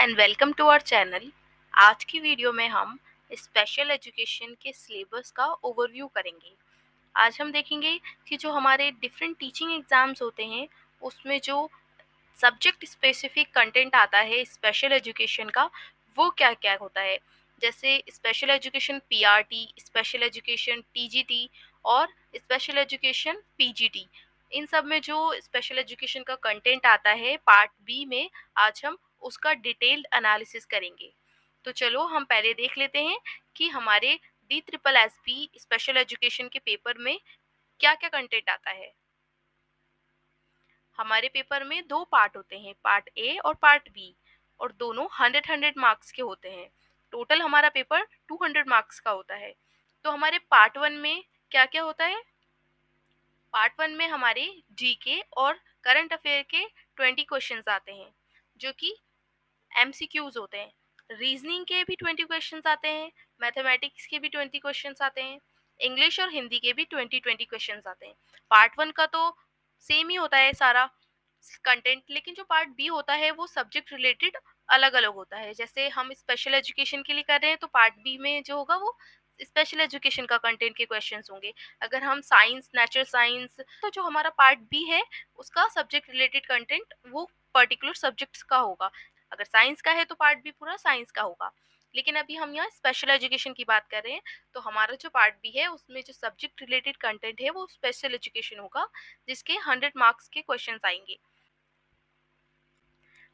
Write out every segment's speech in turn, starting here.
And welcome to our channel. आज की video में हम स्पेशल एजुकेशन के सिलेबस का ओवरव्यू करेंगे। आज हम देखेंगे कि जो हमारे डिफरेंट टीचिंग एग्जाम्स होते हैं उसमें जो सब्जेक्ट स्पेसिफिक कंटेंट आता है स्पेशल एजुकेशन का, वो क्या क्या होता है। जैसे special education PRT, special education TGT और स्पेशल एजुकेशन पीजीटी। इन सब में जो स्पेशल एजुकेशन का कंटेंट आता है पार्ट बी में, आज हम उसका डिटेल्ड एनालिसिस करेंगे। तो चलो हम पहले देख लेते हैं कि हमारे D triple S P special education के पेपर में क्या क्या कंटेंट आता है। हमारे पेपर में दो पार्ट होते हैं, पार्ट ए और पार्ट बी, और दोनों 100 मार्क्स के होते हैं। टोटल हमारा पेपर 200 मार्क्स का होता है। तो हमारे पार्ट वन में क्या क्या होता है। पार्ट वन में हमारे जीके और करंट अफेयर के 20 क्वेश्चंस आते हैं जो कि एमसीक्यूज होते हैं। रीजनिंग के भी 20 क्वेश्चंस आते हैं, मैथमेटिक्स के भी 20 क्वेश्चंस आते हैं, इंग्लिश और हिंदी के भी 20 क्वेश्चंस आते हैं। पार्ट वन का तो सेम ही होता है सारा कंटेंट, लेकिन जो पार्ट बी होता है वो सब्जेक्ट रिलेटेड अलग अलग होता है। जैसे हम स्पेशल एजुकेशन के लिए कर रहे हैं तो पार्ट बी में जो होगा वो स्पेशल एजुकेशन का कंटेंट के क्वेश्चंस होंगे। अगर हम साइंस, नेचुरल साइंस, तो जो हमारा पार्ट बी है उसका सब्जेक्ट रिलेटेड कंटेंट वो पर्टिकुलर सब्जेक्ट्स का होगा। अगर साइंस का है तो पार्ट बी पूरा साइंस का होगा। लेकिन अभी हम यहाँ स्पेशल एजुकेशन की बात कर रहे हैं, तो हमारा जो पार्ट बी है उसमें जो सब्जेक्ट रिलेटेड कंटेंट है वो स्पेशल एजुकेशन होगा, जिसके 100 मार्क्स के क्वेश्चंस आएंगे।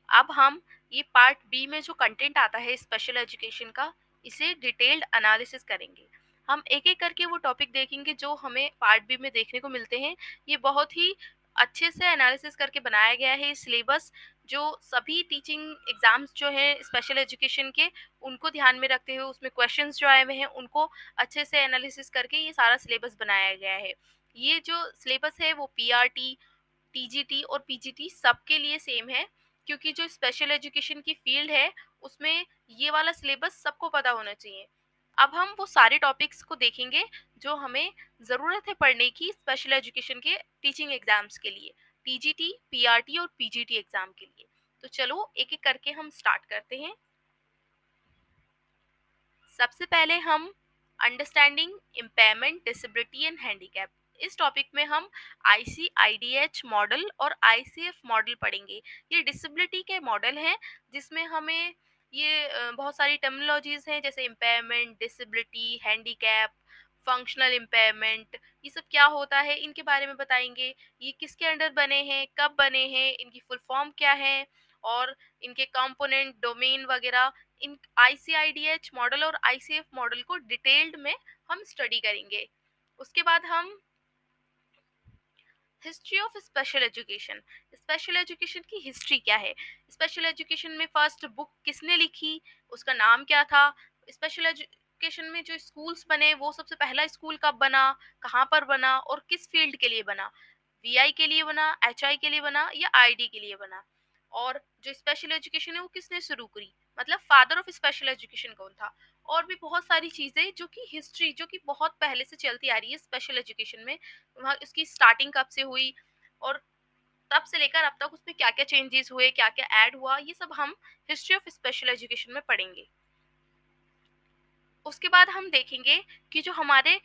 अब हम ये पार्ट बी में जो कंटेंट आता है स्पेशल एजुकेशन का, इसे डिटेल्ड एनालिसिस करेंगे। हम एक एक करके वो टॉपिक देखेंगे जो हमें पार्ट बी में देखने को मिलते हैं। ये बहुत ही अच्छे से एनालिसिस करके बनाया गया है सिलेबस, जो सभी टीचिंग एग्जाम्स जो हैं स्पेशल एजुकेशन के, उनको ध्यान में रखते हुए उसमें क्वेश्चंस जो आए हुए हैं उनको अच्छे से एनालिसिस करके ये सारा सिलेबस बनाया गया है। ये जो सिलेबस है वो पीआरटी, टीजीटी और पीजीटी सबके लिए सेम है, क्योंकि जो स्पेशल एजुकेशन की फील्ड है उसमें ये वाला सिलेबस सबको पता होना चाहिए। अब हम वो सारे टॉपिक्स को देखेंगे जो हमें ज़रूरत है पढ़ने की स्पेशल एजुकेशन के टीचिंग एग्जाम्स के लिए, टीजीटी, पीआरटी और पीजीटी एग्जाम के लिए। तो चलो एक एक करके हम स्टार्ट करते हैं। सबसे पहले हम understanding impairment, disability and handicap, इस टॉपिक में हम ICIDH मॉडल और ICF मॉडल पढ़ेंगे। ये डिसेबिलिटी के मॉडल हैं जिसमें हमें ये बहुत सारी टर्मिनोलॉजीज हैं, जैसे impairment, disability, handicap, functional impairment, ये सब क्या होता है इनके बारे में बताएंगे। ये किसके अंडर बने हैं, कब बने हैं, इनकी फुल फॉर्म क्या है, और इनके कंपोनेंट, डोमेन वगैरह। इन ICIDH मॉडल और ICF मॉडल को डिटेल्ड में हम स्टडी करेंगे। उसके बाद हम history of special education, special education की हिस्ट्री क्या है, स्पेशल एजुकेशन में फर्स्ट बुक किसने लिखी, उसका नाम क्या था, स्पेशल एजुकेशन में जो स्कूल्स बने वो सबसे पहला स्कूल कब बना, कहाँ पर बना और किस फील्ड के लिए बना, VI के लिए बना, HI के लिए बना या ID के लिए बना, और जो स्पेशल एजुकेशन है वो किसने शुरू करी, मतलब फादर ऑफ स्पेशल एजुकेशन कौन था। और भी बहुत सारी चीज़ें जो कि हिस्ट्री, जो कि बहुत पहले से चलती आ रही है स्पेशल एजुकेशन में, वहाँ उसकी स्टार्टिंग कब से हुई और तब से लेकर अब तक उसमें क्या क्या चेंजेस हुए, क्या क्या ऐड हुआ, ये सब हम हिस्ट्री ऑफ स्पेशल एजुकेशन में पढ़ेंगे। उसके बाद हम देखेंगे कि जो हमारे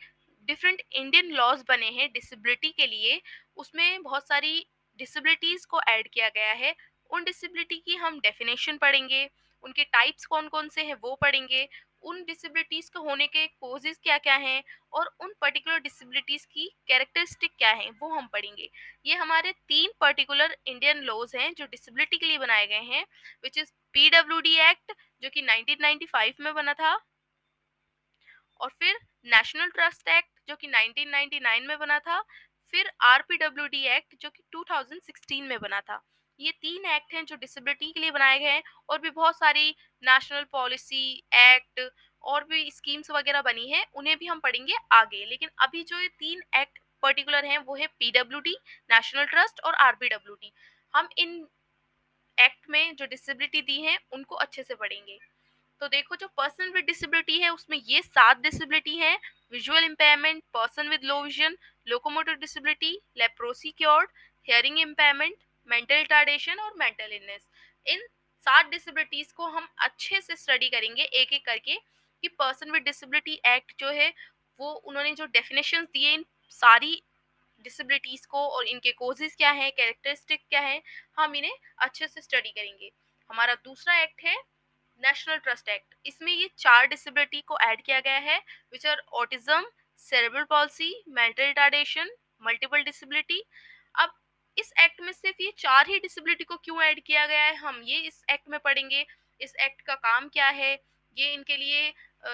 डिफरेंट इंडियन लॉज बने हैं डिसेबिलिटी के लिए, उसमें बहुत सारी डिसेबिलिटीज को ऐड किया गया है। उन डिसेबिलिटी की हम डेफिनेशन पढ़ेंगे, उनके टाइप्स कौन कौन से हैं वो पढ़ेंगे, उन डिसेबिलिटीज के होने के कोजेस क्या क्या हैं, और उन पर्टिकुलर डिसेबिलिटीज की कैरेक्टरिस्टिक क्या हैं वो हम पढ़ेंगे। ये हमारे 3 पर्टिकुलर इंडियन लॉज हैं जो डिसेबिलिटी के लिए बनाए गए हैं, विच इज PWD एक्ट जो कि 1995 में बना था, और फिर नेशनल ट्रस्ट एक्ट जो कि 1999 में बना था, फिर RPWD एक्ट जो कि 2016 में बना था। ये 3 एक्ट हैं जो डिसेबिलिटी के लिए बनाए गए हैं, और भी बहुत सारी नेशनल पॉलिसी एक्ट और भी स्कीम्स वगैरह बनी हैं, उन्हें भी हम पढ़ेंगे आगे। लेकिन अभी जो ये 3 एक्ट पर्टिकुलर हैं वो है PWD, नेशनल ट्रस्ट और RPWD। हम इन एक्ट में जो डिसेबिलिटी दी है उनको अच्छे से पढ़ेंगे। तो देखो, जो पर्सन विद डिसेबिलिटी है उसमें ये 7 डिसेबिलिटी हैं: visual impairment, person with low vision, locomotor disability, leprosy cured, hearing impairment, mental retardation और मेंटल इलनेस। इन 7 डिसेबिलिटीज़ को हम अच्छे से स्टडी करेंगे एक-एक करके कि पर्सन विद डिसेबिलिटी एक्ट जो है वो उन्होंने जो डेफिनेशंस दिए इन सारी डिसेबिलिटीज़ को और इनके कॉजेज़ क्या हैं, कैरेक्टरिस्टिक क्या हैं, हम इन्हें अच्छे से स्टडी करेंगे। हमारा दूसरा एक्ट है नेशनल ट्रस्ट एक्ट। इसमें ये 4 डिसेबिलिटी को ऐड किया गया है which are autism, cerebral palsy, mental retardation, multiple disability. अब इस एक्ट में सिर्फ ये 4 ही डिसेबिलिटी को क्यों ऐड किया गया है, हम ये इस एक्ट में पढ़ेंगे। इस एक्ट का काम क्या है, ये इनके लिए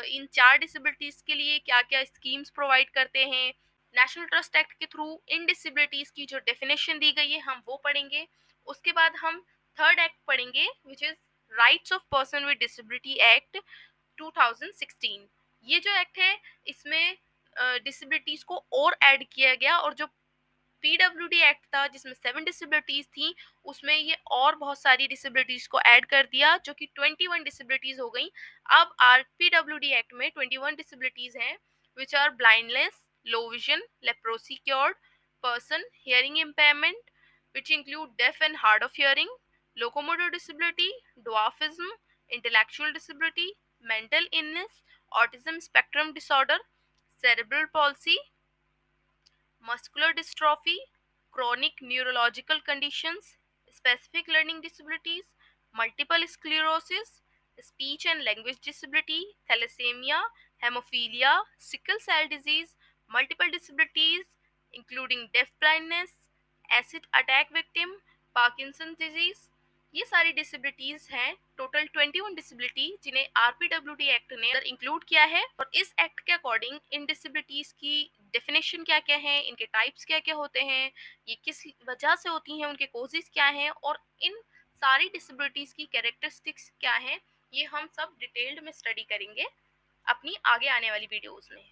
इन 4 डिसेबिलिटीज़ के लिए क्या-क्या स्कीम्स प्रोवाइड करते हैं। नेशनल ट्रस्ट एक्ट के थ्रू इन डिसेबिलिटीज़ की जो डेफिनेशन दी गई है हम वो पढ़ेंगे। उसके बाद हम थर्ड एक्ट पढ़ेंगे which is rights of person with disability act 2016। ये जो एक्ट है इसमें डिसेबिलिटीज को और ऐड किया गया और जो पीडब्ल्यूडी एक्ट था जिसमें 7 डिसेबिलिटीज थी उसमें ये और बहुत सारी डिसेबिलिटीज को ऐड कर दिया जो कि 21 डिसेबिलिटीज हो गई। अब आर पीडब्ल्यूडी एक्ट में 21 डिसेबिलिटीज हैं which are blindness, low vision, leprosy cured person, hearing impairment which include deaf and hard of hearing, locomotor disability, dwarfism, intellectual disability, mental illness, autism spectrum disorder, cerebral palsy, muscular dystrophy, chronic neurological conditions, specific learning disabilities, multiple sclerosis, speech and language disability, thalassemia, hemophilia, sickle cell disease, multiple disabilities including deaf blindness, acid attack victim, Parkinson's disease। ये सारी disabilities हैं, total 21 disability जिन्हें RPWD act ने include किया है। और इस act के अकॉर्डिंग इन डिसेबिलिटीज की डेफिनेशन क्या क्या है, इनके टाइप्स क्या क्या होते हैं, ये किस वजह से होती हैं, उनके कोजेस क्या हैं और इन सारी डिसेबिलिटीज की कैरेक्टरिस्टिक्स क्या हैं, ये हम सब डिटेल्ड में स्टडी करेंगे अपनी आगे आने वाली वीडियोस में।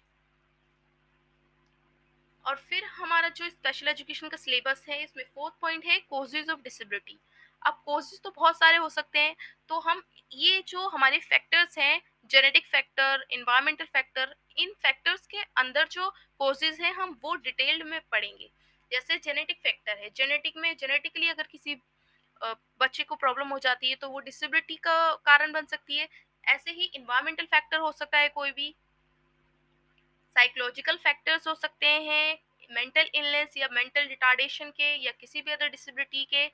और फिर हमारा जो स्पेशल एजुकेशन का सिलेबस है इसमें फोर्थ पॉइंट है कोजेज ऑफ डिसेबिलिटी। अब कोजेज तो बहुत सारे हो सकते हैं, तो हम ये जो हमारे फैक्टर्स हैं, जेनेटिक फैक्टर, इन्वायरमेंटल फैक्टर, इन फैक्टर्स के अंदर जो कोजेज हैं हम वो डिटेल्ड में पढ़ेंगे। जैसे जेनेटिक फैक्टर है, जेनेटिक में जेनेटिकली अगर किसी बच्चे को प्रॉब्लम हो जाती है तो वो डिसेबिलिटी का कारण बन सकती है। ऐसे ही इन्वायरमेंटल फैक्टर हो सकता है, कोई भी साइकोलॉजिकल फैक्टर्स हो सकते हैं, मेंटल इलनेस या मेंटल रिटार्डेशन के या किसी भी अदर डिसेबिलिटी के,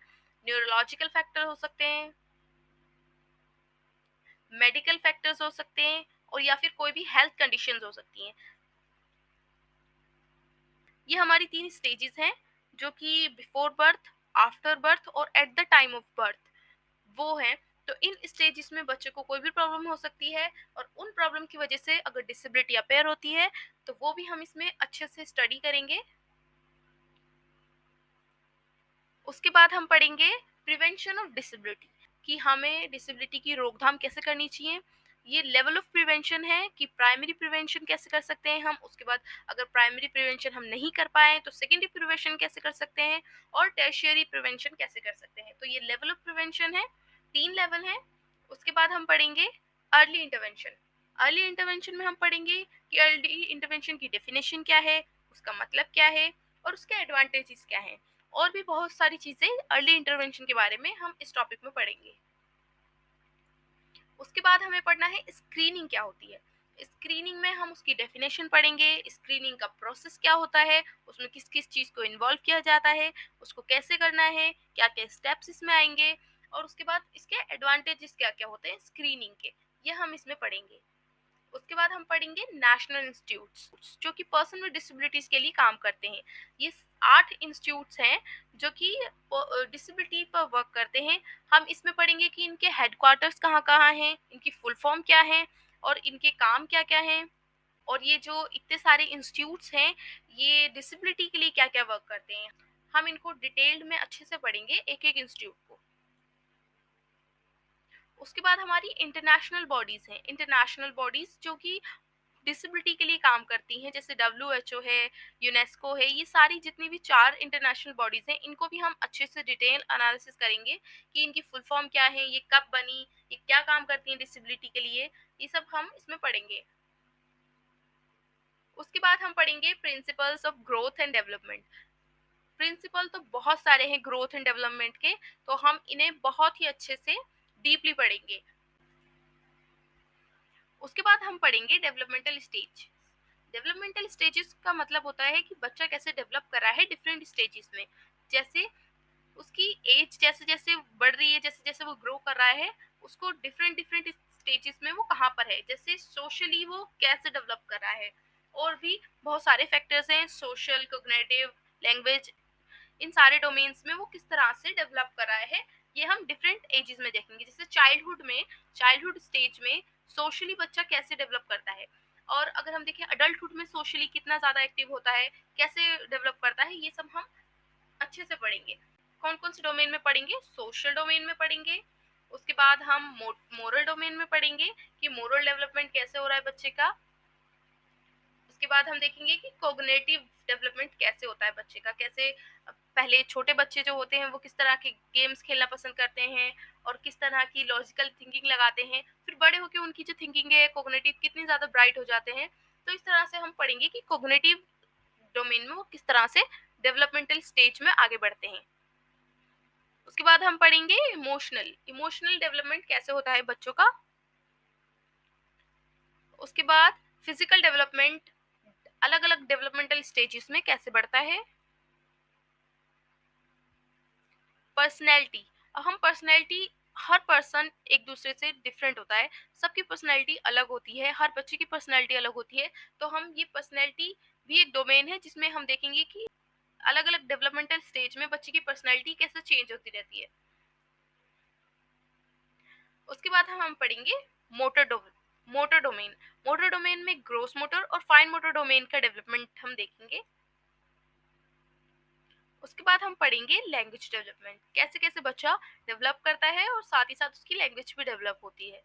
न्यूरोलॉजिकल फैक्टर हो सकते हैं, मेडिकल फैक्टर्स हो सकते हैं और या फिर कोई भी हेल्थ कंडीशंस हो सकती हैं। ये हमारी 3 स्टेजेस हैं जो कि बिफोर बर्थ, आफ्टर बर्थ और at the time of birth वो हैं। तो इन स्टेजेस में बच्चे को कोई भी प्रॉब्लम हो सकती है और उन प्रॉब्लम की वजह से अगर डिसेबिलिटी अपेयर होती है तो वो भी हम इसमें अच्छे से स्टडी करेंगे। उसके बाद हम पढ़ेंगे प्रिवेंशन ऑफ डिसेबिलिटी कि हमें डिसेबिलिटी की रोकथाम कैसे करनी चाहिए। ये लेवल ऑफ प्रिवेंशन है कि प्राइमरी प्रिवेंशन कैसे कर सकते हैं हम, उसके बाद अगर प्राइमरी प्रिवेंशन हम नहीं कर पाए तो सेकेंडरी प्रिवेंशन कैसे कर सकते हैं और टर्शियरी प्रिवेंशन कैसे कर सकते हैं। तो ये लेवल ऑफ प्रिवेंशन है, 3 लेवल हैं। उसके बाद हम पढ़ेंगे अर्ली इंटरवेंशन। अर्ली इंटरवेंशन में हम पढ़ेंगे कि अर्ली इंटरवेंशन की डेफिनेशन क्या है, उसका मतलब क्या है और उसके एडवांटेजेस क्या हैं। और भी बहुत सारी चीज़ें अर्ली इंटरवेंशन के बारे में हम इस टॉपिक में पढ़ेंगे। उसके बाद हमें पढ़ना है स्क्रीनिंग क्या होती है। स्क्रीनिंग में हम उसकी डेफिनेशन पढ़ेंगे, स्क्रीनिंग का प्रोसेस क्या होता है, उसमें किस किस चीज़ को इन्वॉल्व किया जाता है, उसको कैसे करना है, क्या क्या स्टेप्स इसमें आएंगे और उसके बाद इसके एडवांटेजेस क्या क्या होते हैं स्क्रीनिंग के, ये हम इसमें पढ़ेंगे। उसके बाद हम पढ़ेंगे नेशनल इंस्टीट्यूट्स जो कि पर्सन विद डिसेबिलिटीज के लिए काम करते हैं। ये 8 इंस्टीट्यूट्स हैं जो कि डिसेबिलिटी पर वर्क करते हैं। हम इसमें पढ़ेंगे कि इनके हेडक्वार्टर्स कहाँ कहाँ हैं, इनकी फुल फॉर्म क्या है और इनके काम क्या क्या हैं। और ये जो इतने सारे इंस्टीट्यूट्स हैं ये डिसेबिलिटी के लिए क्या क्या वर्क करते हैं, हम इनको डिटेल्ड में अच्छे से पढ़ेंगे एक एक इंस्टीट्यूट को। उसके बाद हमारी इंटरनेशनल बॉडीज हैं, इंटरनेशनल बॉडीज जो कि डिसेबिलिटी के लिए काम करती हैं, जैसे डब्ल्यूएचओ है, यूनेस्को है, ये सारी जितनी भी 4 इंटरनेशनल बॉडीज हैं इनको भी हम अच्छे से डिटेल एनालिसिस करेंगे कि इनकी फुल फॉर्म क्या है, ये कब बनी, ये क्या काम करती हैं डिसेबिलिटी के लिए, ये सब हम इसमें पढ़ेंगे। उसके बाद हम पढ़ेंगे principles of growth and development. Principle तो बहुत सारे हैं ग्रोथ एंड डेवलपमेंट के, तो हम इन्हें बहुत ही अच्छे से डीपली पढ़ेंगे। उसके बाद हम पढ़ेंगे डेवलपमेंटल स्टेज। डेवलपमेंटल स्टेजेस का मतलब होता है कि बच्चा कैसे डेवलप कर रहा है डिफरेंट स्टेजेस में। जैसे उसकी एज जैसे जैसे बढ़ रही है, जैसे जैसे वो ग्रो कर रहा है, उसको डिफरेंट डिफरेंट स्टेजेस में वो कहाँ पर है, जैसे सोशली वो कैसे डेवलप कर रहा है। और भी बहुत सारे फैक्टर्स हैं, सोशल, कोग्निटिव, लैंग्वेज, इन सारे डोमेन्स में वो किस तरह से डेवलप कर रहा है, ये हम डिफरेंट एजेस में देखेंगे। जैसे चाइल्डहुड में, चाइल्डहुड स्टेज में सोशली बच्चा कैसे डेवलप करता है, और अगर हम देखें अडल्टहुड में सोशली कितना ज़्यादा एक्टिव होता है, कैसे डेवलप करता है, ये सब हम अच्छे से पढ़ेंगे। कौन कौन से डोमेन में पढ़ेंगे? सोशल डोमेन में पढ़ेंगे। उसके बाद हम मोरल डोमेन में पढ़ेंगे कि मोरल डेवलपमेंट कैसे हो रहा है बच्चे का। उसके बाद हम देखेंगे कि कोग्निटिव डेवलपमेंट कैसे होता है बच्चे का, कैसे पहले छोटे बच्चे जो होते हैं वो किस तरह के गेम्स खेलना पसंद करते हैं और किस तरह की लॉजिकल थिंकिंग लगाते हैं, फिर बड़े होकर उनकी जो थिंकिंग है कोग्निटिव कितनी ज़्यादा ब्राइट हो जाते हैं। तो इस तरह से हम पढ़ेंगे कि कोग्निटिव डोमेन में वो किस तरह से डेवलपमेंटल स्टेज में आगे बढ़ते हैं। उसके बाद हम पढ़ेंगे इमोशनल, इमोशनल डेवलपमेंट कैसे होता है बच्चों का। उसके बाद फिजिकल डेवलपमेंट अलग अलग डेवलपमेंटल स्टेजेस में कैसे बढ़ता है। पर्सनैलिटी, हम पर्सनैलिटी, हर पर्सन एक दूसरे से डिफरेंट होता है, सबकी पर्सनैलिटी अलग होती है, हर बच्चे की पर्सनैलिटी अलग होती है। तो हम ये पर्सनैलिटी भी एक डोमेन है जिसमें हम देखेंगे कि अलग अलग डेवलपमेंटल स्टेज में बच्चे की पर्सनैलिटी कैसे चेंज होती रहती है। उसके बाद हम पढ़ेंगे मोटर डोमेन। मोटर डोमेन में ग्रोस मोटर और फाइन मोटर डोमेन का डेवलपमेंट हम देखेंगे। उसके बाद हम पढ़ेंगे लैंग्वेज डेवलपमेंट, कैसे कैसे बच्चा डेवलप करता है और साथ ही साथ उसकी लैंग्वेज भी डेवलप होती है।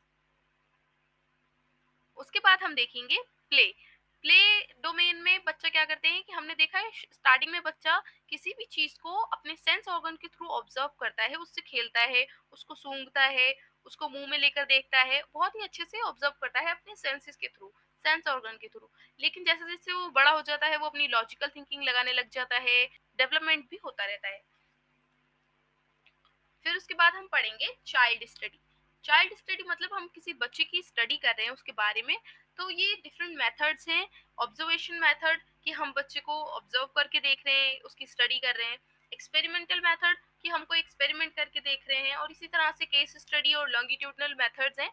उसके बाद हम देखेंगे प्ले। प्ले डोमेन में बच्चा क्या करते हैं कि हमने देखा है स्टार्टिंग में बच्चा किसी भी चीज को अपने सेंस ऑर्गन के थ्रू ऑब्जर्व करता है, उससे खेलता है, उसको सूंघता है, उसको मुंह में लेकर देखता है, बहुत ही अच्छे से ऑब्जर्व करता है अपने सेंसेस के थ्रू, सेंस ऑर्गन के थ्रू। लेकिन जैसे जैसे वो बड़ा हो जाता है वो अपनी लॉजिकल थिंकिंग लगाने लग जाता है, डेवलपमेंट भी होता रहता है। फिर उसके बाद हम पढ़ेंगे चाइल्ड स्टडी। चाइल्ड स्टडी मतलब हम किसी बच्चे की स्टडी कर रहे हैं उसके बारे में। तो ये डिफरेंट मेथड्स हैं। ऑब्जर्वेशन मेथड कि हम बच्चे को ऑब्जर्व करके देख रहे हैं, उसकी स्टडी कर रहे हैं। एक्सपेरिमेंटल मेथड कि हम कोई एक्सपेरिमेंट करके देख रहे हैं, और इसी तरह से केस स्टडी और लॉन्गिट्यूडनल मेथड्स हैं।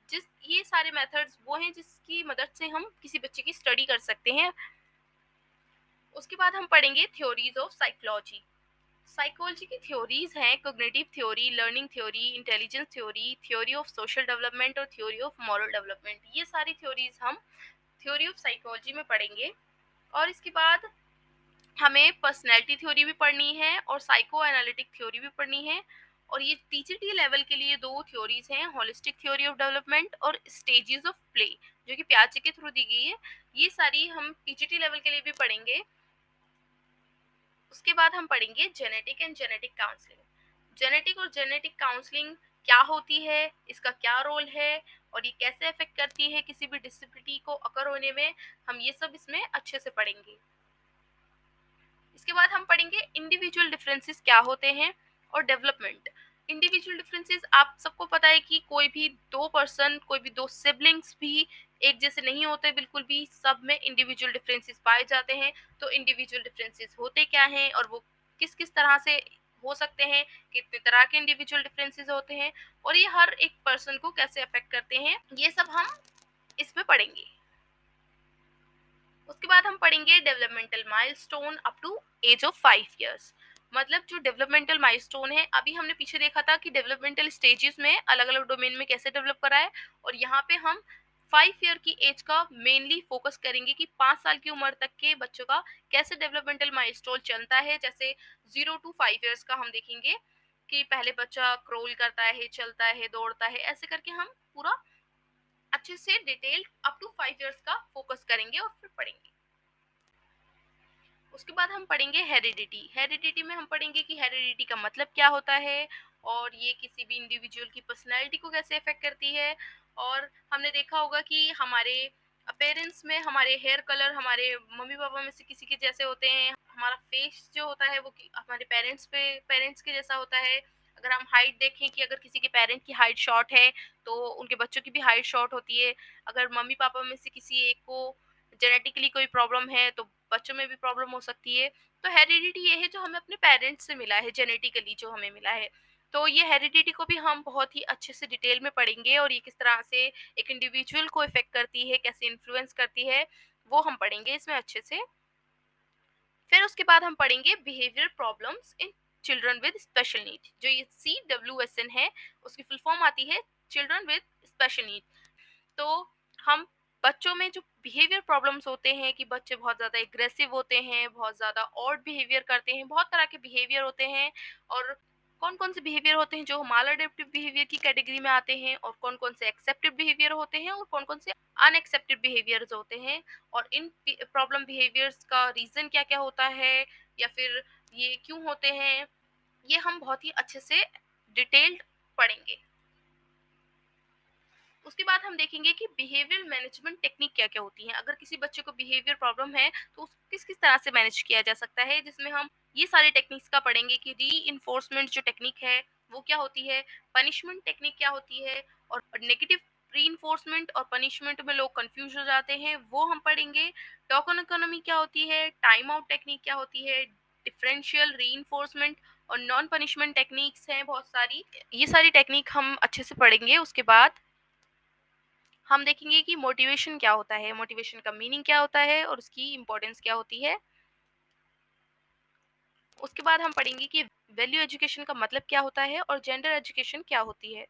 जिस ये सारे मेथड्स वो हैं जिसकी मदद से हम किसी बच्चे की स्टडी कर सकते हैं। उसके बाद हम पढ़ेंगे थ्योरीज ऑफ साइकोलॉजी। साइकोलॉजी की थ्योरीज हैं cognitive theory, learning theory, intelligence theory, theory of social development और थ्योरी ऑफ मॉरल डेवलपमेंट। ये सारी थ्योरीज हम थ्योरी ऑफ साइकोलॉजी में पढ़ेंगे। और इसके बाद हमें पर्सनैलिटी थ्योरी भी पढ़नी है और साइको एनालिटिक थ्योरी भी पढ़नी है। और ये टीजीटी लेवल के लिए दो थ्योरीज हैं, होलिस्टिक थ्योरी ऑफ डेवलपमेंट और स्टेजेस ऑफ प्ले, जो कि प्याजे के थ्रू दी गई है। ये सारी हम टीजीटी लेवल के लिए भी पढ़ेंगे। उसके बाद हम पढ़ेंगे genetic and genetic counselling. Genetic और जेनेटिक काउंसलिंग क्या होती है, इसका क्या रोल है, और ये कैसे अफेक्ट करती है किसी भी डिसेबिलिटी को अकर होने में, हम ये सब इसमें अच्छे से पढ़ेंगे। इसके बाद हम पढ़ेंगे इंडिविजुअल डिफरेंसेस क्या होते हैं और डेवलपमेंट। इंडिविजुअल डिफरेंसेस आप सबको पता है कि कोई भी दो पर्सन, कोई भी दो सिबलिंग्स भी एक जैसे नहीं होते बिल्कुल भी, सब में इंडिविजुअल डिफरेंसेस पाए जाते हैं। तो इंडिविजुअल डिफरेंसेस होते क्या हैं और वो किस किस तरह से हो सकते हैं, कितने तरह के इंडिविजुअल डिफरेंसेस होते हैं, और ये हर एक पर्सन को कैसे अफेक्ट करते हैं, ये सब हम इसमें पढ़ेंगे। उसके बाद हम पढ़ेंगे developmental milestone up to age of 5 years. मतलब जो डेवलपमेंटल माइलस्टोन है, अभी हमने पीछे देखा था कि डेवलपमेंटल स्टेजेस में अलग अलग डोमेन में कैसे डेवलप करा है, और यहाँ पे हम 5 ईयर की एज का मेनली फोकस करेंगे कि 5 साल की उम्र तक के बच्चों का कैसे डेवलपमेंटल माइलस्टोन चलता है। जैसे 0 to 5 इयर्स का हम देखेंगे कि पहले बच्चा क्रोल करता है, चलता है, दौड़ता है, ऐसे करके हम पूरा अच्छे से डिटेल अप टू 5 इयर्स का फोकस करेंगे और फिर पढ़ेंगे। उसके बाद हम पढ़ेंगे हेरिडिटी। हेरिडिटी में हम पढ़ेंगे कि हेरिडिटी का मतलब क्या होता है, और ये किसी भी इंडिविजुअल की पर्सनैलिटी को कैसे अफेक्ट करती है। और हमने देखा होगा कि हमारे पेरेंट्स में हमारे हेयर कलर हमारे मम्मी पापा में से किसी के जैसे होते हैं, हमारा फेस जो होता है वो हमारे पेरेंट्स के जैसा होता है। अगर हम हाइट देखें कि अगर किसी के पेरेंट की हाइट शॉर्ट है, तो उनके बच्चों की भी हाइट शॉर्ट होती है। अगर मम्मी-पापा में से किसी एक को जेनेटिकली कोई प्रॉब्लम है, तो बच्चों में भी प्रॉब्लम हो सकती है। तो हेरिडिटी ये है जो हमें अपने पेरेंट्स से मिला है, जेनेटिकली जो हमें मिला है। तो ये हेरिडिटी को भी हम बहुत ही अच्छे से डिटेल में पढ़ेंगे, और ये किस तरह से एक इंडिविजुअल को इफ़ेक्ट करती है, कैसे इन्फ्लुएंस करती है, वो हम पढ़ेंगे इसमें अच्छे से। फिर उसके बाद हम पढ़ेंगे behaviour problems in children with special need. जो ये CWSN है, उसकी फुल फॉर्म आती है चिल्ड्रन विद स्पेशल नीड। तो हम बच्चों में जो बिहेवियर प्रॉब्लम्स होते हैं कि बच्चे बहुत ज़्यादा एग्रेसिव होते हैं, बहुत ज़्यादा ऑड बिहेवियर करते हैं, बहुत तरह के बिहेवियर होते हैं, और कौन-कौन से बिहेवियर होते हैं जो मालअडेप्टिव बिहेवियर की कैटेगरी में आते हैं, और कौन-कौन से एक्सेप्टिव बिहेवियर होते हैं, और कौन-कौन से अनएक्सेप्टेड बिहेवियर्स होते हैं, और इन प्रॉब्लम बिहेवियर्स का रीज़न क्या-क्या होता है, या फिर ये क्यों होते हैं, ये हम बहुत ही अच्छे से डिटेल्ड पढ़ेंगे। उसके बाद हम देखेंगे कि बिहेवियर मैनेजमेंट टेक्निक क्या-क्या होती हैं। अगर किसी बच्चे को बिहेवियर प्रॉब्लम है, तो उसको किस-किस तरह से मैनेज किया जा सकता है, जिसमें हम ये सारे टेक्निक्स का पढ़ेंगे कि रीइंफोर्समेंट जो टेक्निक है, वो क्या होती है, पनिशमेंट टेक्निक क्या होती है, और नेगेटिव रीइंफोर्समेंट और पनिशमेंट में लोग कन्फ्यूज़ हो जाते हैं, वो हम पढ़ेंगे। टोकन इकोनॉमी क्या होती है, टाइम आउट टेक्निक क्या होती है, डिफरेंशियल रीइंफोर्समेंट और नॉन पनिशमेंट टेक्निक्स हैं बहुत सारी। ये सारी टेक्निक हम अच्छे से पढ़ेंगे। उसके बाद हम देखेंगे कि मोटिवेशन क्या होता है, मोटिवेशन का मीनिंग क्या होता है, और उसकी इम्पोर्टेंस क्या होती है। उसके बाद हम पढ़ेंगे कि वैल्यू एजुकेशन का मतलब क्या होता है, और जेंडर एजुकेशन क्या होती है।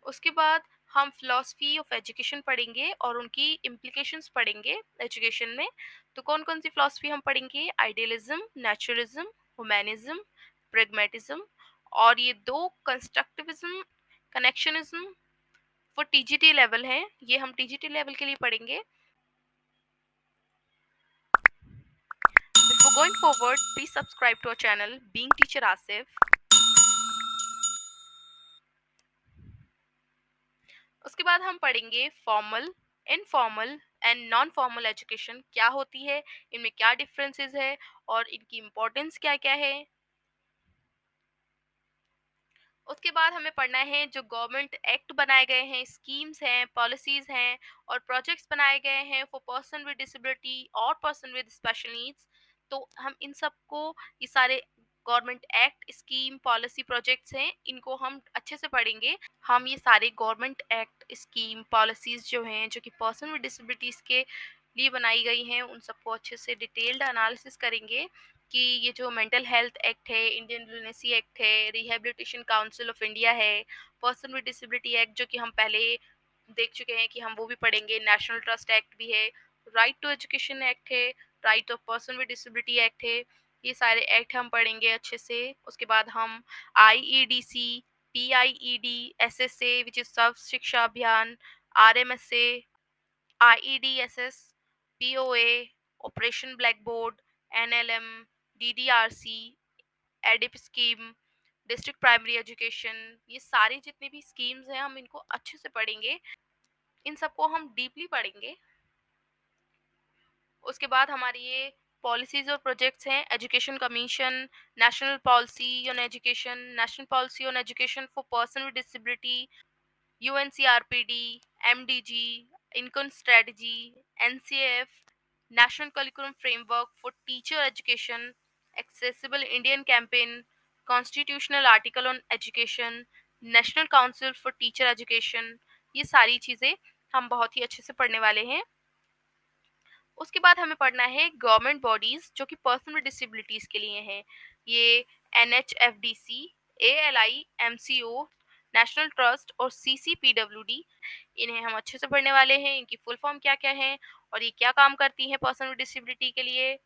उसके बाद हम फिलॉसफी ऑफ एजुकेशन पढ़ेंगे और उनकी इम्प्लीकेशंस पढ़ेंगे एजुकेशन में। तो कौन-कौन सी फिलॉसफी हम पढ़ेंगे, आइडियलिज्म, नेचुरलिज्म, ह्यूमैनिज्म, प्रैग्मैटिज्म, और ये 2 कंस्ट्रक्टिविज्म, कनेक्शनिज्म वो टीजीटी लेवल हैं, ये हम टीजीटी लेवल के लिए पढ़ेंगे। Before going forward, please subscribe to our channel, Being Teacher Asif. उसके बाद हम पढ़ेंगे formal, informal and non formal education क्या होती है, इनमें क्या डिफरेंसेस है, और इनकी इम्पोर्टेंस क्या-क्या है। उसके बाद हमें पढ़ना है जो गवर्नमेंट एक्ट बनाए गए हैं, स्कीम्स हैं, पॉलिसीज़ हैं, और प्रोजेक्ट्स बनाए गए हैं फॉर पर्सन विद डिसेबिलिटी और पर्सन विद स्पेशल नीड्स। तो हम इन सबको, ये सारे government act, scheme, policy, projects हैं, इनको हम अच्छे से पढ़ेंगे। हम ये सारे गवर्नमेंट एक्ट, स्कीम, पॉलिसीज़ जो हैं, जो कि पर्सन विद डिसेबिलिटीज़ के लिए बनाई गई हैं, उन सबको अच्छे से डिटेल्ड एनालिसिस करेंगे कि ये जो मेंटल हेल्थ एक्ट है, इंडियन लुनेसी एक्ट है, रिहैबिलिटेशन काउंसिल ऑफ इंडिया है, पर्सन विद डिसेबिलिटी एक्ट जो कि हम पहले देख चुके हैं कि हम वो भी पढ़ेंगे, नेशनल ट्रस्ट एक्ट भी है, राइट टू एजुकेशन एक्ट है, right of person with disability act है। ये सारे एक्ट हम पढ़ेंगे अच्छे से। उसके बाद हम IEDC, PIED, SSA which is Sarva Shiksha Abhiyan, RMSA, IEDSS, POA, operation blackboard, NLM, DDRC, ADIP scheme, district primary education, ये सारी जितनी भी स्कीम्स हैं हम इनको अच्छे से पढ़ेंगे। इन सबको हम डीपली पढ़ेंगे। उसके बाद हमारी ये पॉलिसीज़ और प्रोजेक्ट्स हैं, education commission, national policy on education, national policy on education for person with disability, UNCRPD, MDG, income strategy, NCF, National Curriculum Framework for Teacher Education, Accessible Indian Campaign, Constitutional Article on Education, National Council for Teacher Education, ये सारी चीज़ें हम बहुत ही अच्छे से पढ़ने वाले हैं। उसके बाद हमें पढ़ना है गवर्नमेंट बॉडीज़ जो कि पर्सन विद डिसेबिलिटीज़ के लिए हैं। ये NHFDC, ALI, MCO, national trust और CCPWD, इन्हें हम अच्छे से पढ़ने वाले हैं। इनकी फुल फॉर्म क्या-क्या है, और ये क्या काम करती हैं पर्सन विद डिसेबिलिटी के लिए।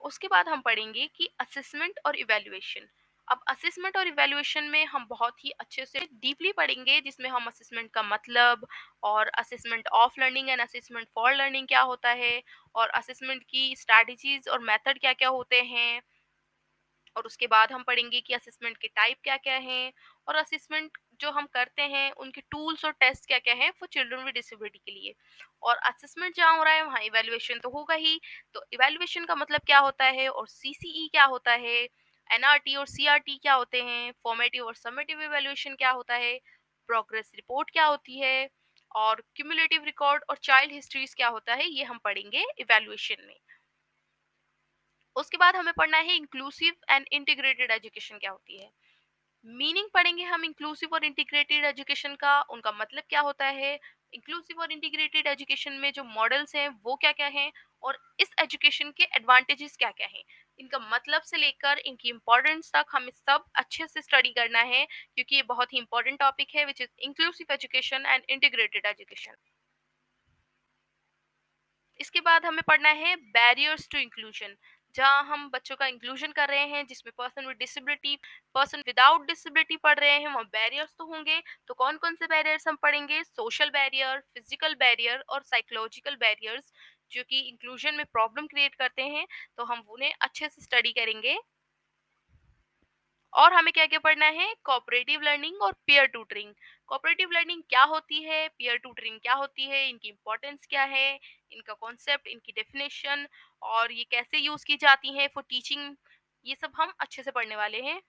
उसके बाद हम पढ़ेंगे कि असेसमेंट और इवैल्यूएशन। अब असेसमेंट और इवैल्यूएशन में हम बहुत ही अच्छे से डीपली पढ़ेंगे, जिसमें हम असेसमेंट का मतलब, और assessment of learning and assessment for learning क्या होता है, और असेसमेंट की स्ट्रैटेजीज और मेथड क्या-क्या होते हैं, और उसके बाद हम पढ़ेंगे कि असेसमेंट के टाइप क्या-क्या हैं और असेसमेंट जो हम करते हैं उनके टूल्स और टेस्ट क्या-क्या हैं फॉर चिल्ड्रन विद डिसेबिलिटी के लिए। और असेसमेंट जहाँ हो रहा है वहाँ इवैल्यूएशन तो होगा ही। तो इवैल्यूएशन का मतलब क्या होता है और सीसीई क्या होता है, एनआरटी और सीआरटी क्या होते हैं, फॉर्मेटिव और समेटिव इवैल्यूएशन क्या होता है, प्रोग्रेस रिपोर्ट क्या होती है और क्यूमुलेटिव रिकॉर्ड और चाइल्ड हिस्ट्रीज क्या होता है, ये हम पढ़ेंगे इवैल्यूएशन में। उसके बाद हमें पढ़ना है इंक्लूसिव एंड इंटीग्रेटेड एजुकेशन क्या होती है। मीनिंग पढ़ेंगे हम इंक्लूसिव और इंटीग्रेटेड एजुकेशन का, उनका मतलब क्या होता है, इंक्लूसिव और इंटीग्रेटेड एजुकेशन में जो मॉडल्स हैं वो क्या क्या हैं और इस एजुकेशन के एडवांटेजेस क्या क्या हैं, इनका मतलब से लेकर इनकी इंपॉर्टेंस तक हमें सब अच्छे से स्टडी करना है, क्योंकि ये बहुत ही इंपॉर्टेंट टॉपिक है which is inclusive education and integrated education. इसके बाद हमें पढ़ना है बैरियर्स टू इंक्लूजन, जहाँ हम बच्चों का इंक्लूजन कर रहे हैं जिसमें person with disability, person without disability पढ़ रहे हैं, वहाँ बैरियर्स तो होंगे। तो कौन कौन से बैरियर्स हम पढ़ेंगे, सोशल बैरियर, फिजिकल बैरियर और साइकोलॉजिकल बैरियर्स जो कि इंक्लूजन में प्रॉब्लम क्रिएट करते हैं, तो हम उन्हें अच्छे से स्टडी करेंगे। और हमें क्या-क्या पढ़ना है, कोऑपरेटिव लर्निंग और पीयर ट्यूटरिंग। कोऑपरेटिव लर्निंग क्या होती है, पीयर ट्यूटरिंग क्या होती है, इनकी इंपॉर्टेंस क्या है, इनका कॉन्सेप्ट, इनकी डेफिनेशन और ये कैसे यूज़ की जाती हैं फॉर टीचिंग, ये सब हम अच्छे से पढ़ने वाले हैं।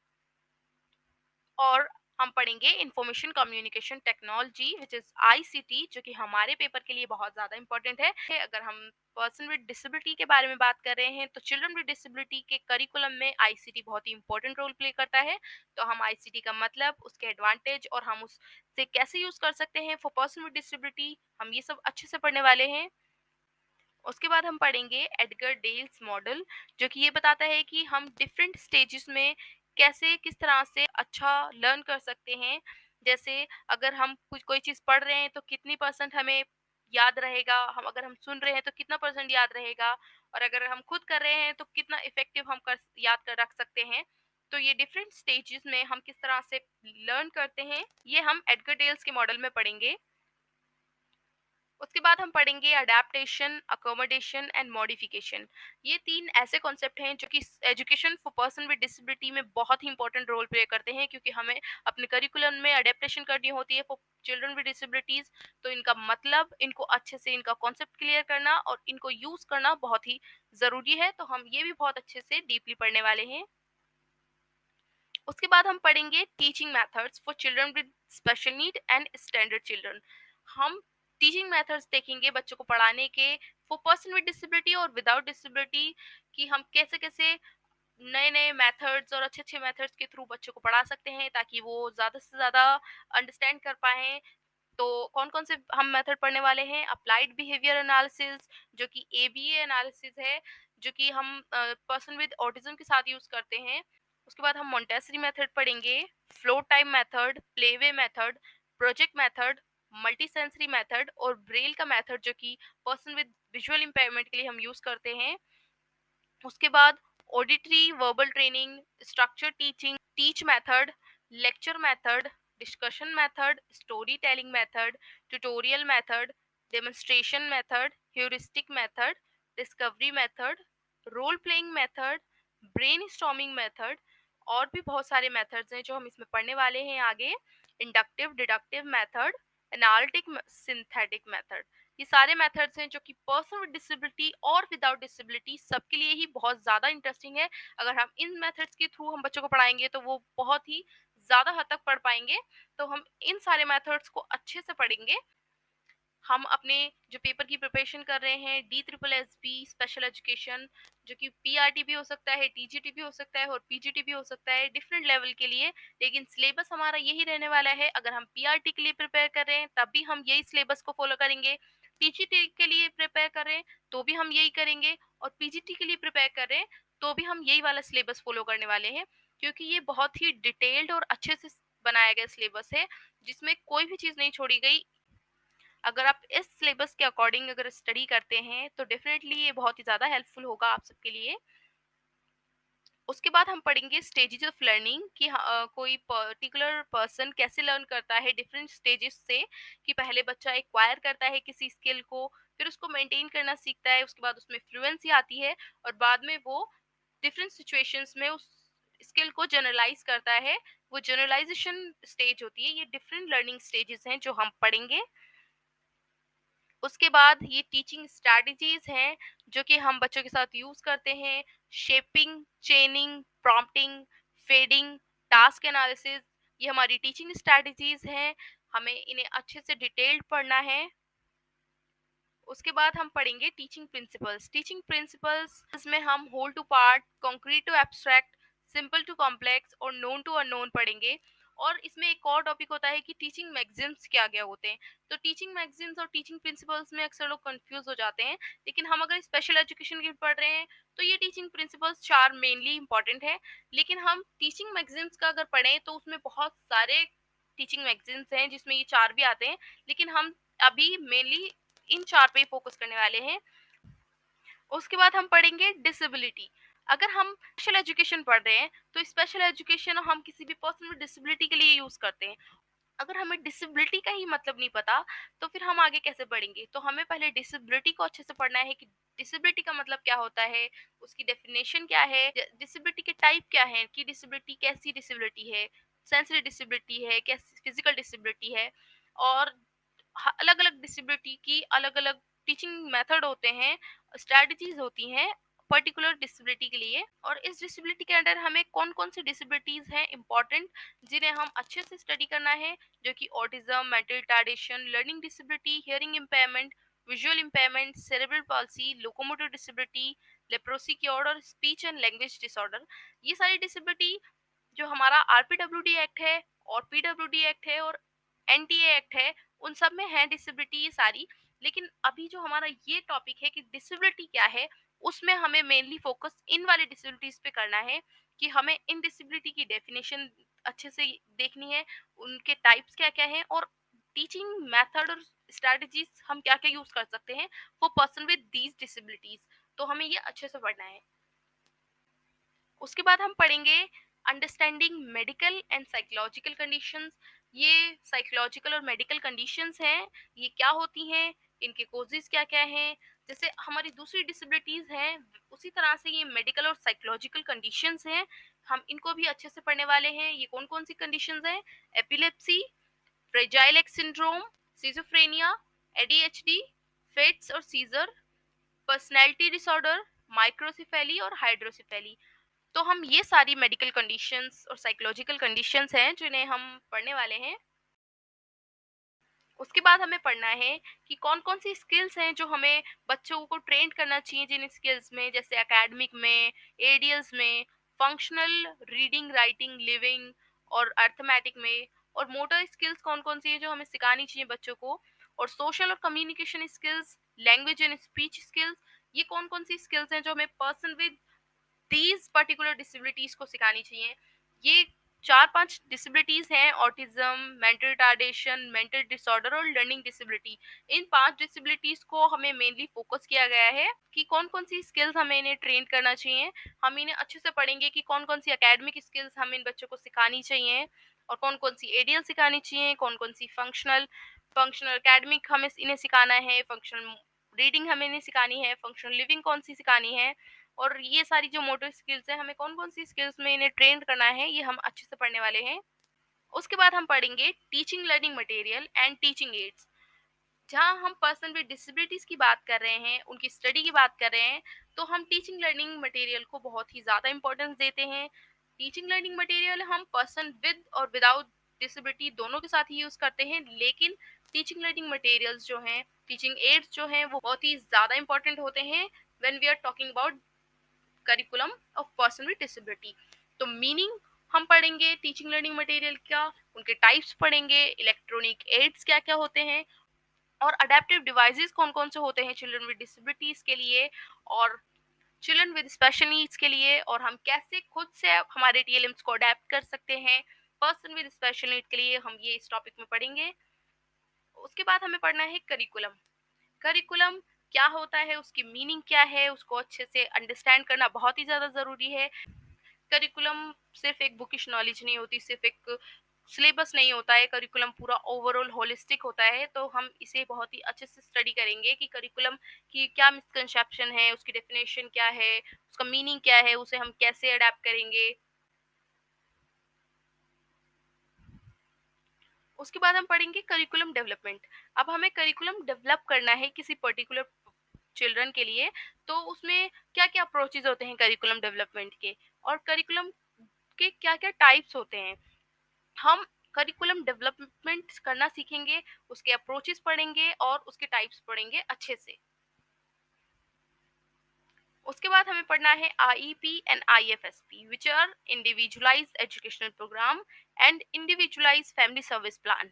और हम पढ़ेंगे information communication technology which is ICT, जो कि हमारे पेपर के लिए बहुत ज़्यादा इम्पोर्टेंट है। अगर हम पर्सन विद डिसेबिलिटी के बारे में बात कर रहे हैं तो चिल्ड्रन विद डिसेबिलिटी के करिकुलम में आईसीटी बहुत ही इंपॉर्टेंट रोल प्ले करता है। तो हम आईसीटी का मतलब, उसके एडवांटेज और हम उससे कैसे यूज़ कर सकते हैं फॉर पर्सन विद डिसेबिलिटी, हम ये सब अच्छे से पढ़ने वाले हैं। उसके बाद हम पढ़ेंगे एडगर डेल्स मॉडल, जो कि ये बताता है कि हम डिफरेंट स्टेजेस में कैसे किस तरह से अच्छा लर्न कर सकते हैं। जैसे अगर हम कुछ कोई चीज़ पढ़ रहे हैं तो कितनी परसेंट हमें याद रहेगा, हम अगर हम सुन रहे हैं तो कितना परसेंट याद रहेगा, और अगर हम खुद कर रहे हैं तो कितना इफेक्टिव हम कर याद कर रख सकते हैं। तो ये डिफरेंट स्टेजेस में हम किस तरह से लर्न करते हैं, ये हम एडगर डेल्स के मॉडल में पढ़ेंगे। उसके बाद हम पढ़ेंगे अडेप्टेशन, अकोमोडेशन एंड मॉडिफिकेशन। ये तीन ऐसे कॉन्सेप्ट हैं जो कि education for person with disability में बहुत ही इंपॉर्टेंट रोल प्ले करते हैं, क्योंकि हमें अपने करिकुलम में अडेप्टेशन करनी होती है फॉर चिल्ड्रन विद डिसेबिलिटीज। तो इनका मतलब, इनको अच्छे से इनका कॉन्सेप्ट क्लियर करना और इनको यूज करना बहुत ही जरूरी है। तो हम ये भी बहुत अच्छे से डीपली पढ़ने वाले हैं। उसके बाद हम पढ़ेंगे teaching methods for children with special need and standard children. हम टीचिंग मेथड्स देखेंगे बच्चों को पढ़ाने के फॉर पर्सन विद डिसेबिलिटी और विदाउट डिसेबिलिटी, कि हम कैसे कैसे नए नए मेथड्स और अच्छे अच्छे मेथड्स के थ्रू बच्चों को पढ़ा सकते हैं ताकि वो ज़्यादा से ज़्यादा अंडरस्टैंड कर पाएँ। तो कौन-कौन से हम मेथड पढ़ने वाले हैं, अप्लाइड बिहेवियर एनालिसिस, जो कि एबीए एनालिसिस है, जो कि हम पर्सन विद ऑटिज्म के साथ यूज़ करते हैं। उसके बाद हम मोंटेसरी मेथड पढ़ेंगे, flow time method, playway method, project method, multi sensory method और ब्रेल का मेथड, जो कि पर्सन विद विजुअल इम्पेयरमेंट के लिए हम यूज़ करते हैं। उसके बाद auditory verbal training, structure teaching, teach method, lecture method, discussion method, story telling method, tutorial method, demonstration method, heuristic method, discovery method, role playing method, brainstorming method और भी बहुत सारे मेथड्स हैं जो हम इसमें पढ़ने वाले हैं आगे। Inductive, deductive method, analytic, synthetic method, ये सारे मेथड्स हैं जो कि पर्सन विद डिसेबिलिटी और विदाउट डिसेबिलिटी सबके लिए ही बहुत ज़्यादा इंटरेस्टिंग है। अगर हम इन मेथड्स के थ्रू हम बच्चों को पढ़ाएंगे तो वो बहुत ही ज़्यादा हद तक पढ़ पाएंगे। तो हम इन सारे मेथड्स को अच्छे से पढ़ेंगे। हम अपने जो पेपर की प्रिपरेशन कर रहे हैं, D triple S B special education, जो कि पीआरटी भी हो सकता है, टीजीटी भी हो सकता है और पीजीटी भी हो सकता है डिफरेंट लेवल के लिए, लेकिन सिलेबस हमारा यही रहने वाला है। अगर हम पीआरटी के लिए प्रिपेयर कर रहे हैं तब भी हम यही सिलेबस को फॉलो करेंगे, टीजीटी के लिए प्रिपेयर कर रहे हैं तो भी हम यही करेंगे, और पीजीटी के लिए प्रिपेयर कर रहे हैं तो भी हम यही वाला सिलेबस फॉलो करने वाले हैं, क्योंकि ये बहुत ही डिटेल्ड और अच्छे से बनाया गया सिलेबस है जिसमें कोई भी चीज़ नहीं छोड़ी गई। अगर आप इस सिलेबस के अकॉर्डिंग अगर स्टडी करते हैं तो डेफिनेटली ये बहुत ही ज़्यादा हेल्पफुल होगा आप सबके लिए। उसके बाद हम पढ़ेंगे स्टेजेस ऑफ लर्निंग, कि कोई पर्टिकुलर पर्सन कैसे लर्न करता है डिफरेंट स्टेजेस से, कि पहले बच्चा एक्वायर करता है किसी स्किल को, फिर उसको मेंटेन करना सीखता है, उसके बाद उसमें फ्लुएंसी आती है और बाद में वो डिफरेंट सिचुएशंस में उस स्किल को जनरलाइज करता है, वो जनरलाइजेशन स्टेज होती है। ये डिफरेंट लर्निंग स्टेजेस हैं जो हम पढ़ेंगे। उसके बाद ये टीचिंग स्ट्रैटेजीज हैं जो कि हम बच्चों के साथ यूज करते हैं। Shaping, चेनिंग, prompting, fading, task analysis, ये हमारी टीचिंग स्ट्रैटेजीज हैं। हमें इन्हें अच्छे से डिटेल्ड पढ़ना है। उसके बाद हम पढ़ेंगे टीचिंग प्रिंसिपल्स। टीचिंग प्रिंसिपल्स इसमें हम whole to part, concrete to abstract, simple to complex और नोन टू अननोन पढ़ेंगे। और इसमें एक और टॉपिक होता है कि टीचिंग मैगजीम्स क्या क्या होते हैं। तो टीचिंग मैगजीम्स और टीचिंग प्रिंसिपल्स में अक्सर लोग कंफ्यूज हो जाते हैं, लेकिन हम अगर स्पेशल एजुकेशन की पढ़ रहे हैं तो ये टीचिंग प्रिंसिपल्स चार मेनली इंपॉर्टेंट है। लेकिन हम टीचिंग मैगजीम्स का अगर पढ़ें तो उसमें बहुत सारे टीचिंग मैगजीम्स हैं जिसमें ये चार भी आते हैं, लेकिन हम अभी मेनली इन चार पे फोकस करने वाले हैं। उसके बाद हम पढ़ेंगे डिसेबिलिटी। अगर हम स्पेशल एजुकेशन पढ़ रहे हैं तो स्पेशल एजुकेशन हम किसी भी पर्सन विद डिसेबिलिटी के लिए यूज करते हैं। अगर हमें डिसेबिलिटी का ही मतलब नहीं पता तो फिर हम आगे कैसे बढ़ेंगे। तो हमें पहले डिसेबिलिटी को अच्छे से पढ़ना है कि डिसेबिलिटी का मतलब क्या होता है, उसकी डेफिनेशन क्या है, डिसेबिलिटी के टाइप क्या है, कि डिसेबिलिटी कैसी डिसेबिलिटी है, सेंसरी डिसेबिलिटी है, कैसी फिजिकल डिसेबिलिटी है। और अलग अलग डिसेबिलिटी की अलग अलग टीचिंग मेथड होते हैं, स्ट्रेटजीज होती हैं पर्टिकुलर डिसेबिलिटी के लिए। और इस डिसेबिलिटी के अंडर हमें कौन कौन सी डिसेबिलिटीज हैं इंपॉर्टेंट, जिन्हें हम अच्छे से स्टडी करना है, जो कि autism, mental retardation, learning disability, hearing impairment, visual impairment, cerebral palsy, locomotor disability, leprosy cured और स्पीच एंड लैंग्वेज डिसऑर्डर। ये सारी डिसेबिलिटी जो हमारा आरपीडब्ल्यूडी एक्ट है और पीडब्ल्यूडी एक्ट है और एनटीए एक्ट है, उन सब में है डिसेबिलिटी ये सारी। लेकिन अभी जो हमारा ये टॉपिक है कि डिसेबिलिटी क्या है, उसमें हमें मेनली फोकस इन वाली डिसेबिलिटीज पे करना है कि हमें इन डिसेबिलिटी की डेफिनेशन अच्छे से देखनी है, उनके टाइप्स क्या क्या हैं और टीचिंग मेथड और स्ट्रेटजीज हम क्या क्या यूज कर सकते हैं for person with these disabilities. तो हमें ये अच्छे से पढ़ना है। उसके बाद हम पढ़ेंगे understanding medical and psychological conditions. ये साइकोलॉजिकल और मेडिकल कंडीशंस हैं, ये क्या होती हैं, इनके कोजेस क्या क्या हैं। जैसे हमारी दूसरी डिसेबिलिटीज हैं, उसी तरह से ये मेडिकल और साइकोलॉजिकल कंडीशंस हैं, हम इनको भी अच्छे से पढ़ने वाले हैं। ये कौन कौन सी कंडीशंस हैं? Epilepsy, fragile x syndrome, schizophrenia, ADHD, fits और सीजर, पर्सनैलिटी डिसऑर्डर, माइक्रोसिफेली और हाइड्रोसिफेली। तो हम ये सारी मेडिकल कंडीशंस और साइकोलॉजिकल कंडीशंस हैं जिन्हें हम पढ़ने वाले हैं। उसके बाद हमें पढ़ना है कि कौन-कौन सी स्किल्स हैं जो हमें बच्चों को ट्रेन करना चाहिए जिन स्किल्स में, जैसे एकेडमिक में, एडीएल्स में, फंक्शनल, रीडिंग, राइटिंग, लिविंग और अर्थमेटिक में। और मोटर स्किल्स कौन-कौन सी हैं जो हमें सिखानी चाहिए बच्चों को। और सोशल और communication skills, language and speech skills, ये कौन-कौन सी स्किल्स हैं जो हमें person with these particular disabilities को सिखानी चाहिए। ये चार पांच डिसेबिलिटीज हैं, autism, mental retardation, mental disorder और लर्निंग डिसेबिलिटी। इन पांच डिसेबिलिटीज को हमें मेनली फोकस किया गया है कि कौन कौन सी स्किल्स हमें इन्हें ट्रेन करना चाहिए। हम इन्हें अच्छे से पढ़ेंगे कि कौन कौन सी एकेडमिक स्किल्स हम इन बच्चों को सिखानी चाहिए और कौन कौन सी एडीएल सिखानी चाहिए, कौन कौन सी फंक्शनल फंक्शनल एकेडमिक हमें इन्हें सिखाना है, फंक्शनल रीडिंग हमें इन्हें सिखानी है, फंक्शनल लिविंग कौन सी सिखानी है। और ये सारी जो मोटर स्किल्स हैं, हमें कौन-कौन सी स्किल्स में इन्हें ट्रेन करना है, ये हम अच्छे से पढ़ने वाले हैं। उसके बाद हम पढ़ेंगे teaching learning material and teaching ads. जहाँ हम पर्सन विद डिसेबिलिटीज़ की बात कर रहे हैं, उनकी स्टडी की बात कर रहे हैं, तो हम टीचिंग लर्निंग मटेरियल को बहुत ही ज़्यादा इम्पोर्टेंस देते हैं। टीचिंग लर्निंग मटेरियल हम पर्सन विद और विदाउट डिसेबिलिटी दोनों के साथ ही यूज़ करते हैं, लेकिन टीचिंग लर्निंग मटेरियल्स जो हैं, टीचिंग एड्स जो हैं, वो बहुत ही ज़्यादा इम्पोर्टेंट होते हैं when we are talking about curriculum of person with disability. तो मीनिंग हम पढ़ेंगे टीचिंग लर्निंग मटेरियल क्या, उनके टाइप्स पढ़ेंगे, इलेक्ट्रॉनिक एड्स क्या क्या होते हैं और अडेप्टिव डिवाइसेस कौन कौन से होते हैं चिल्ड्रन विद डिसेबिलिटीज के लिए और चिल्ड्रन विद स्पेशल नीड्स के लिए, और हम कैसे खुद से हमारे टीएलएम्स को अडेप्ट कर सकते हैं पर्सन विद स्पेशल नीड के लिए, हम ये इस टॉपिक में पढ़ेंगे। उसके बाद हमें पढ़ना है करिकुलम। करिकुलम क्या होता है, उसकी मीनिंग क्या है, उसको अच्छे से अंडरस्टैंड करना बहुत ही ज़्यादा ज़रूरी है। करिकुलम सिर्फ एक बुकिश नॉलेज नहीं होती, सिर्फ एक सिलेबस नहीं होता है, करिकुलम पूरा ओवरऑल होलिस्टिक होता है। तो हम इसे बहुत ही अच्छे से स्टडी करेंगे कि करिकुलम की क्या मिसकंसेप्शन है, उसकी डेफिनेशन क्या है, उसका मीनिंग क्या है, उसे हम कैसे अडेप्ट करेंगे। उसके बाद हम पढ़ेंगे करिकुलम डेवलपमेंट। अब हमें करिकुलम डेवलप करना है किसी पर्टिकुलर चिल्ड्रन के लिए, तो उसमें क्या-क्या अप्रोचेज़ होते हैं करिकुलम डेवलपमेंट के, और करिकुलम के क्या-क्या टाइप्स होते हैं। हम करिकुलम डेवलपमेंट करना सीखेंगे, उसके अप्रोचेज़ पढ़ेंगे और उसके टाइप्स पढ़ेंगे अच्छे से। उसके बाद हमें पढ़ना है IEP and IFSP, which are individualised educational programme and individualised family service plan.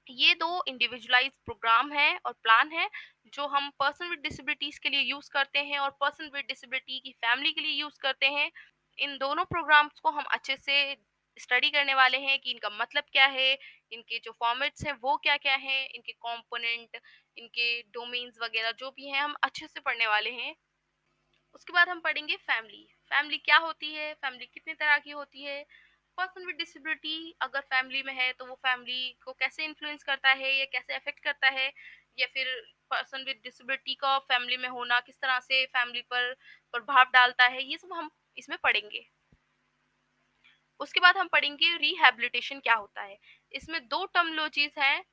ये 2 इंडिविजुअलाइज़ प्रोग्राम है और प्लान है, जो हम पर्सन विद डिसेबिलिटीज़ के लिए यूज़ करते हैं और पर्सन विद डिसेबिलिटी की फैमिली के लिए यूज़ करते हैं। इन दोनों प्रोग्राम्स को हम अच्छे से स्टडी करने वाले हैं कि इनका मतलब क्या है, इनके जो फॉर्मेट्स हैं वो क्या-क्या हैं, इनके कंपोनेंट, इनके डोमेन्स वगैरह जो भी हैं हम अच्छे से पढ़ने वाले हैं। उसके बाद हम पढ़ेंगे फैमिली। फैमिली क्या होती है, फैमिली कितने तरह की होती है, पर्सन विद डिसेबिलिटी अगर फैमिली में है तो वो फैमिली को कैसे इन्फ्लुएंस करता है या कैसे अफेक्ट करता है, या फिर पर्सन विद डिसेबिलिटी का फैमिली में होना किस तरह से फैमिली पर प्रभाव डालता है, ये सब हम इसमें पढ़ेंगे। उसके बाद हम पढ़ेंगे रिहैबिलिटेशन क्या होता है। इसमें 2 टर्मिनोलॉजीज़ हैं,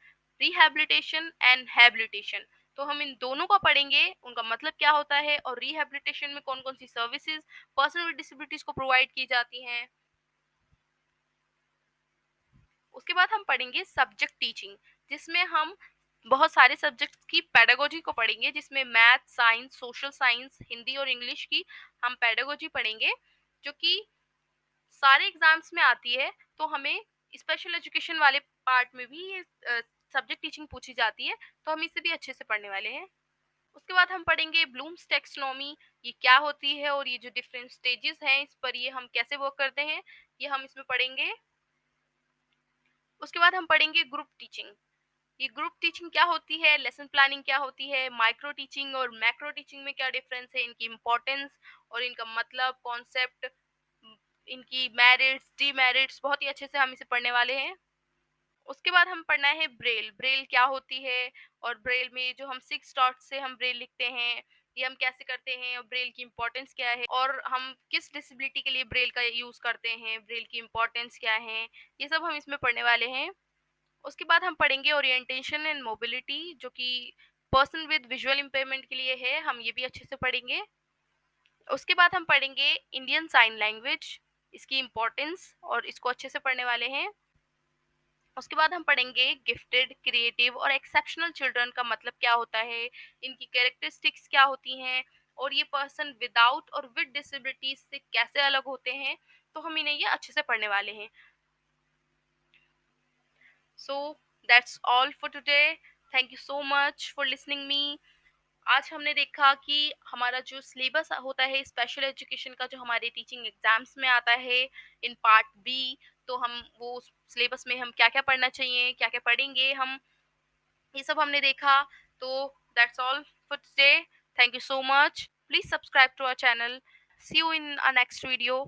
रिहैबिलिटेशन एंड हैबिलिटेशन। तो हम इन दोनों को पढ़ेंगे, उनका मतलब क्या होता है और रिहैबिलिटेशन में कौन-कौन सी सर्विसेज़ पर्सन विद डिसेबिलिटीज़ को प्रोवाइड की जाती हैं। उसके बाद हम पढ़ेंगे सब्जेक्ट टीचिंग, जिसमें हम बहुत सारे सब्जेक्ट्स की पेडागोजी को पढ़ेंगे, जिसमें math, science, social science, Hindi और इंग्लिश की हम पेडागोजी पढ़ेंगे, जो कि सारे एग्जाम्स में आती है। तो हमें स्पेशल एजुकेशन वाले पार्ट में भी ये सब्जेक्ट टीचिंग पूछी जाती है, तो हम इसे भी अच्छे से पढ़ने वाले हैं। उसके बाद हम पढ़ेंगे ब्लूम्स टेक्सोनोमी, ये क्या होती है और ये जो डिफरेंट स्टेजेस हैं इस पर ये हम कैसे वर्क करते हैं, ये हम इसमें पढ़ेंगे। उसके बाद हम पढ़ेंगे ग्रुप टीचिंग। ये ग्रुप टीचिंग क्या होती है, लेसन प्लानिंग क्या होती है, माइक्रो टीचिंग और मैक्रो टीचिंग में क्या डिफरेंस है, इनकी इम्पोर्टेंस और इनका मतलब, कॉन्सेप्ट, इनकी मेरिट्स, डीमेरिट्स बहुत ही अच्छे से हम इसे पढ़ने वाले हैं। उसके बाद हम पढ़ना है ब्रेल। ब्रेल क्या होती है और ब्रेल में जो हम 6 डॉट्स से हम ब्रेल लिखते हैं, ये हम कैसे करते हैं और ब्रेल की इम्पोर्टेंस क्या है, और हम किस डिसेबिलिटी के लिए ब्रेल का यूज़ करते हैं, ब्रेल की इम्पोर्टेंस क्या है, ये सब हम इसमें पढ़ने वाले हैं। उसके बाद हम पढ़ेंगे ओरिएंटेशन एंड मोबिलिटी, जो कि पर्सन विद विजुअल इम्पेयरमेंट के लिए है, हम ये भी अच्छे से पढ़ेंगे। उसके बाद हम पढ़ेंगे इंडियन साइन लैंग्वेज, इसकी इम्पोर्टेंस और इसको अच्छे से पढ़ने वाले हैं। उसके बाद हम पढ़ेंगे गिफ्टेड, क्रिएटिव और एक्सेप्शनल चिल्ड्रन का मतलब क्या होता है, इनकी कैरेक्टरिस्टिक्स क्या होती हैं, और ये पर्सन विदाउट और विद डिसेबिलिटीज से कैसे अलग होते हैं, तो हम इन्हें ये अच्छे से पढ़ने वाले हैं। So that's all for today. Thank you so much for listening me. आज हमने देखा कि हमारा जो सिलेबस होता है स्पेशल एजुकेशन का, जो हमारे टीचिंग एग्जाम्स में आता है इन पार्ट बी, तो हम वो सिलेबस में हम क्या क्या पढ़ना चाहिए, क्या क्या पढ़ेंगे हम, ये सब हमने देखा। तो that's all for today. Thank you so much. Please subscribe to our channel. See you in a next video.